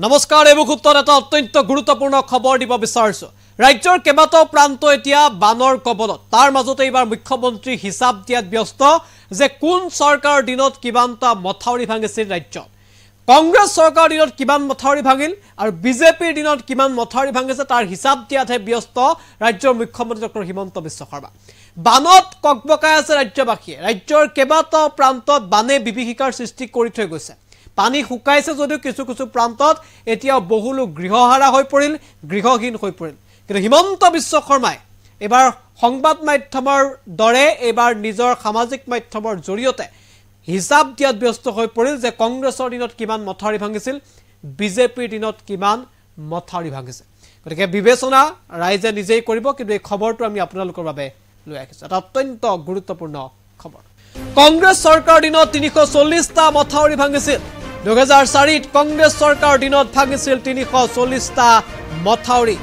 নমস্কাৰ এই মুহূৰ্তত এটা অত্যন্ত গুৰুত্বপূৰ্ণ খবৰ দিব বিচাৰিছো ৰাজ্যৰ কেবাটাও প্ৰান্ত এতিয়া বানৰ কবলত তাৰ মাজতে এবাৰ মুখ্যমন্ত্ৰী হিচাপ দিয়াত ব্যস্ত যে কোন চৰকাৰৰ দিনত কিমানটা মথাউৰি ভাঙিছিল ৰাজ্যত কংগ্ৰেছ চৰকাৰৰ দিনত কিমান মথাউৰি ভাঙিল আৰু বিজেপিৰ দিনত কিমান মথাউৰি ভাঙিছে তাৰ হিচাপ দিয়াতহে ব্যস্ত ৰাজ্যৰ মুখ্যমন্ত্ৰী ডক্টৰ হিমন্ত বিশ্ব শৰ্মা বানত ককবকাই আছে ৰাজ্যবাসীয়ে ৰাজ্যৰ কেবাটাও প্ৰান্তত বানে বিভীষিকাৰ সৃষ্টি কৰি থৈ গৈছে পানী শুকাইছে যদিও কিছু কিছু প্ৰান্তত এতিয়াও বহুলো গৃহহাৰা হৈ পৰিল গৃহহীন হৈ পৰিল কিন্তু হিমন্ত বিশ্ব শৰ্মাই এবাৰ সংবাদ মাধ্যমৰ দৰে এবাৰ নিজৰ সামাজিক মাধ্যমৰ জৰিয়তে হিচাপ দিয়াত ব্যস্ত হৈ পৰিল যে কংগ্ৰেছৰ দিনত কিমান মথাউৰি ভাঙিছিল বিজেপিৰ দিনত কিমান মথাউৰি ভাঙিছে গতিকে বিবেচনা ৰাইজে নিজেই কৰিব কিন্তু এই খবৰটো আমি আপোনালোকৰ বাবে লৈ আহিছো এটা অত্যন্ত গুৰুত্বপূৰ্ণ খবৰ কংগ্ৰেছ চৰকাৰৰ দিনত 340টা মথাউৰি ভাঙিছিল 2004 কংগ্ৰেছ চৰকাৰৰ দিনত ভাঙিছিল 340টা মথাউৰি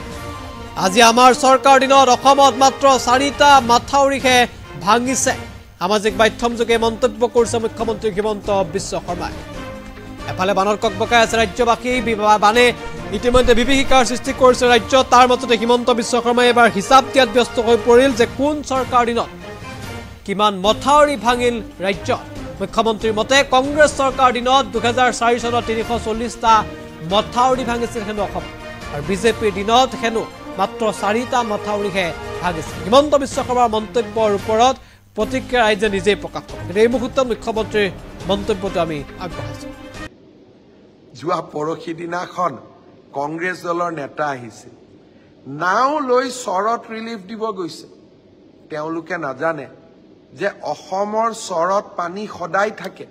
আজি আমাৰ চৰকাৰৰ দিনত অসমত মাত্ৰ 4টা মথাউৰিহে ভাঙিছে সামাজিক মাধ্যম যোগে মন্তব্য কৰিছে মুখ্যমন্ত্ৰী হিমন্ত বিশ্ব শৰ্মাই এফালে বানৰ ককবকাই আছে ৰাজ্যবাসী বানে ইতিমধ্যে বিভীষিকাৰ সৃষ্টি কৰিছে ৰাজ্য তাৰ মাজতে হিমন্ত বিশ্ব শৰ্মাই এবাৰ হিচাপ দিয়াত ব্যস্ত হৈ পৰিল যে কোন চৰকাৰৰ দিনত কিমান মথাউৰি ভাঙিল ৰাজ্য মুখ্যমন্ত্ৰীৰ মতে কংগ্ৰেছ চৰকাৰৰ দিনত 2004 চনত 340টা মথাউৰি ভাঙিছিল হেনো অসম আৰু বিজেপিৰ দিনত হেনো মাত্ৰ 4টা মথাউৰিহে ভাঙিছিল হিমন্ত বিশ্ব শৰ্মাৰ মন্তব্যৰ ওপৰত প্ৰতিক্ৰিয়া ৰাইজে নিজেই প্ৰকাশ কৰে এই মুহূৰ্তত মুখ্যমন্ত্ৰীৰ মন্তব্যটো আমি আগবঢ়াইছো যোৱা পৰহি দিনাখন কংগ্ৰেছ দলৰ নেতা আহিছিল নাও লৈ চৰত ৰিলিফ দিব গৈছে তেওঁলোকে নাজানে যে অসমৰ চৰত পানী সদায় থাকে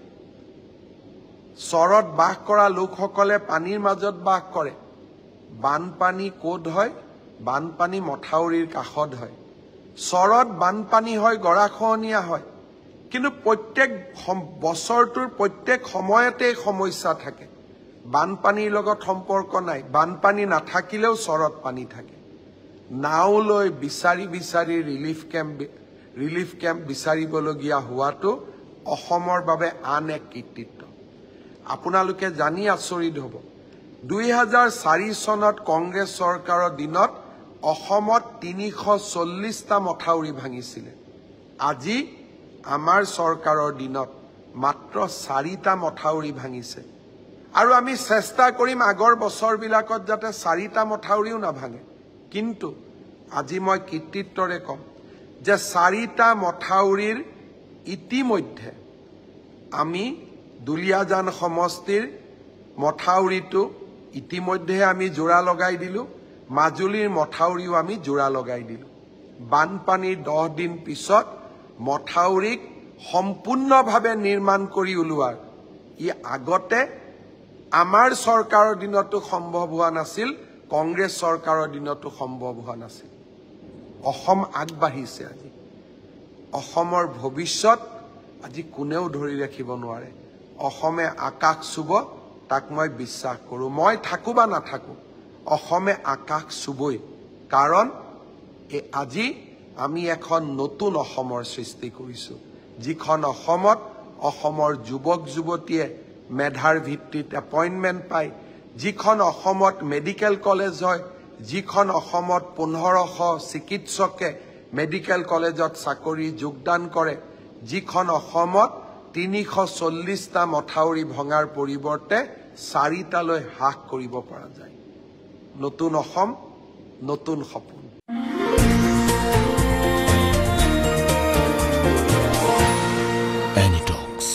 চৰত বাস কৰা লোকসকলে পানীৰ মাজত বাস কৰে বানপানী কোড হয় বানপানী মথাউৰিৰ কাষত হয় চৰত বানপানী হয় গৰাখহনীয়া হয় কিন্তু প্ৰত্যেক বছৰটোৰ প্ৰত্যেক সময়তে সমস্যা থাকে বানপানীৰ লগত সম্পৰ্ক নাই বানপানী নাথাকিলেও চৰত পানী থাকে নাও লৈ বিচাৰি বিচাৰি ৰিলিফ কেম্প বিচাৰিবলগীয়া হোৱাটো অসমৰ বাবে আন এক কৃতিত্ব আপোনালোকে জানি আচৰিত হ'ব 2004 চনত কংগ্ৰেছ চৰকাৰৰ দিনত অসমত 340টা মথাউৰি ভাঙিছিল আজি আমাৰ চৰকাৰৰ দিনত মাত্ৰ 4টা মথাউৰি ভাঙিছে আৰু আমি চেষ্টা কৰিম আগৰ বছৰবিলাকত যাতে 4টা মথাউৰিও নাভাঙে কিন্তু আজি মই কৃতিত্বৰে কম যে 4টা মথাউৰিৰ ইতিমধ্যে আমি দুলিয়াজান সমষ্টিৰ মথাউৰিটো ইতিমধ্যে আমি জোৰা লগাই দিলো মাজুলীৰ মথাউৰিও আমি জোৰা লগাই দিলো বানপানীৰ 10 দিন পিছত মথাউৰিক সম্পূৰ্ণভাৱে নিৰ্মাণ কৰি উলিওৱাৰ ই আগতে আমাৰ চৰকাৰৰ দিনতো সম্ভৱ হোৱা নাছিল কংগ্ৰেছ চৰকাৰৰ দিনতো সম্ভৱ হোৱা নাছিল অসম আগবাঢ়িছে আজি অসমৰ ভৱিষ্যত আজি কোনেও ধৰি ৰাখিব নোৱাৰে অসমে আকাশ চুব তাক মই বিশ্বাস কৰোঁ মই থাকো বা নাথাকো অসমে আকাশ চুবই কাৰণ আজি আমি এখন নতুন অসমৰ সৃষ্টি কৰিছো যিখন অসমত অসমৰ যুৱক যুৱতীয়ে মেধাৰ ভিত্তিত এপইণ্টমেণ্ট পায় যিখন অসমত মেডিকেল কলেজ হয় যিখন অসমত 1500 চিকিৎসকে মেডিকেল কলেজত চাকৰি যোগদান কৰে যিখন অসমত 340টা মথাউৰি ভঙাৰ পৰিৱৰ্তে 4টালৈ হ্ৰাস কৰিব পৰা যায় নতুন অসম নতুন সপোন এনিটক্স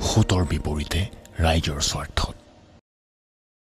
হুতৰ বিপৰীতে ৰাইজৰ স্বাৰ্থত